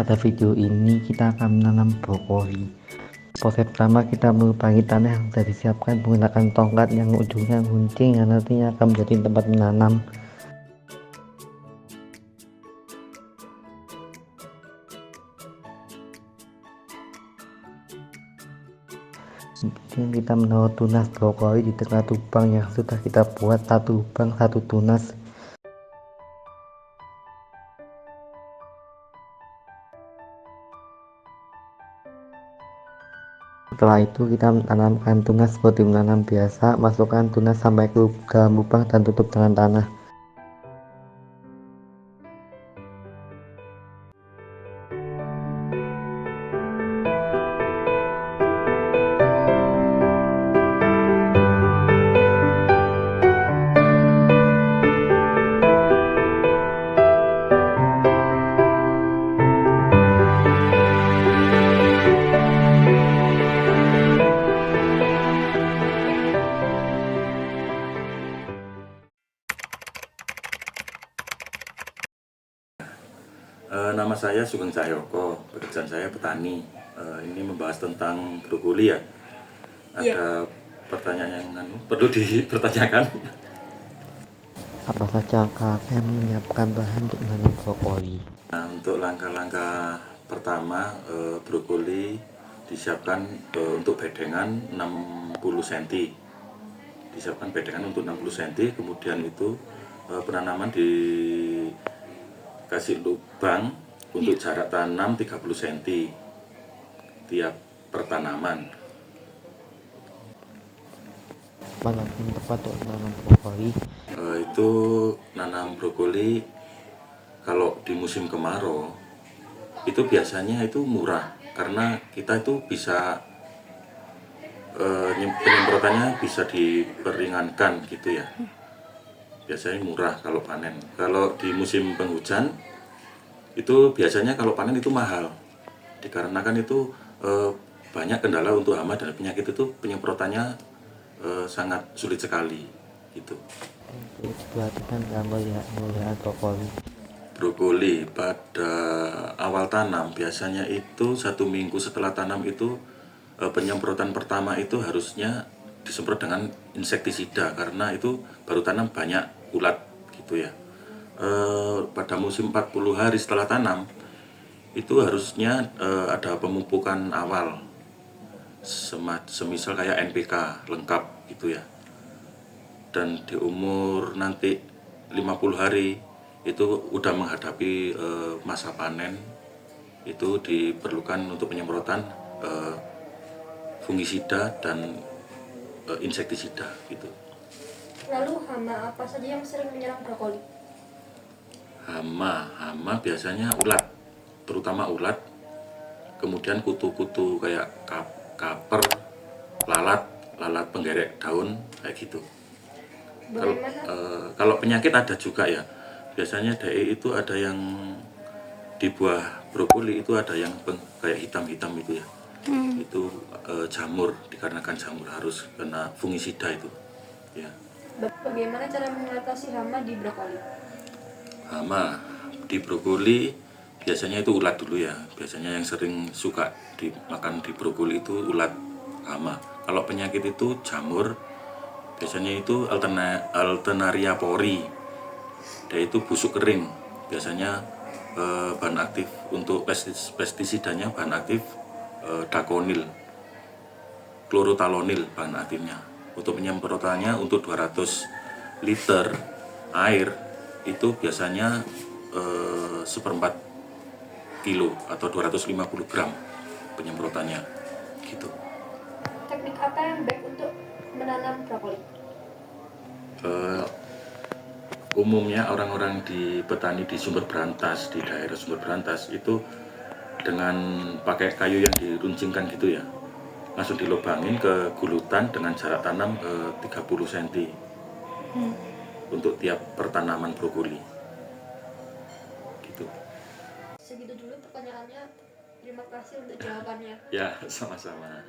Pada video ini kita akan menanam brokoli. Proses pertama, kita melubangi tanah yang sudah disiapkan menggunakan tongkat yang ujungnya gunting yang nantinya akan menjadi tempat menanam. Kemudian kita menaruh tunas brokoli di tengah lubang yang sudah kita buat, satu lubang satu tunas. Setelah itu kita menanamkan tunas seperti menanam biasa, masukkan tunas sampai ke dalam lubang dan tutup dengan tanah. Nama saya Sugeng Cahyoko, pekerjaan saya petani. Ini membahas tentang brokoli ya. Ada pertanyaan yang perlu dipertanyakan. Apa saja langkah yang menyiapkan bahan untuk menanam brokoli? Nah, untuk langkah-langkah pertama, brokoli disiapkan untuk bedengan 60 cm. Disiapkan bedengan untuk 60 cm, kemudian itu penanaman dikasih lubang untuk jarak tanam 30 cm tiap pertanaman. Kapan waktu yang tepat untuk menanam brokoli? Itu nanam brokoli kalau di musim kemarau itu biasanya itu murah karena kita itu bisa penyemprotannya bisa diperingankan gitu ya. Biasanya murah kalau panen. Kalau di musim penghujan itu biasanya kalau panen itu mahal, dikarenakan itu banyak kendala untuk hama dan penyakit, itu penyemprotannya sangat sulit sekali gitu. Perhatikan dalam pemeliharaan brokoli. Brokoli pada awal tanam biasanya itu 1 minggu setelah tanam itu penyemprotan pertama itu harusnya disemprot dengan insektisida karena itu baru tanam banyak ulat gitu ya. Pada musim 40 hari setelah tanam itu harusnya ada pemupukan awal semisal kayak NPK lengkap gitu ya. Dan di umur nanti 50 hari itu udah menghadapi masa panen, itu diperlukan untuk penyemprotan fungisida dan insektisida gitu. Lalu hama apa saja yang sering menyerang brokoli? Hama biasanya ulat, terutama ulat, kemudian kutu-kutu kayak kaper, lalat penggerek daun kayak gitu. Kalau penyakit ada juga ya, biasanya DE itu ada yang di buah brokoli itu ada yang kayak hitam-hitam itu ya. Itu jamur, dikarenakan jamur harus kena fungisida itu ya. Bagaimana cara mengatasi hama di brokoli? Hama di brokoli biasanya itu ulat dulu ya. Biasanya yang sering suka dimakan di brokoli itu ulat hama. Kalau penyakit itu jamur, biasanya itu Alternaria pori. Dia itu busuk kering. Biasanya bahan aktif untuk pestisidanya, bahan aktif dakonil, klorotalonil bahan aktifnya. Untuk penyemprotannya untuk 200 liter air itu biasanya 1/4 kilo atau 250 gram penyemprotannya gitu. Teknik apa yang baik untuk menanam brokoli? Umumnya orang-orang di petani di Sumber Brantas, di daerah Sumber Brantas itu dengan pakai kayu yang diruncingkan gitu ya, langsung dilubangin ke gulutan dengan jarak tanam 30 cm untuk tiap pertanaman brokoli gitu. Segitu dulu pertanyaannya. Terima kasih untuk jawabannya. Ya, sama-sama.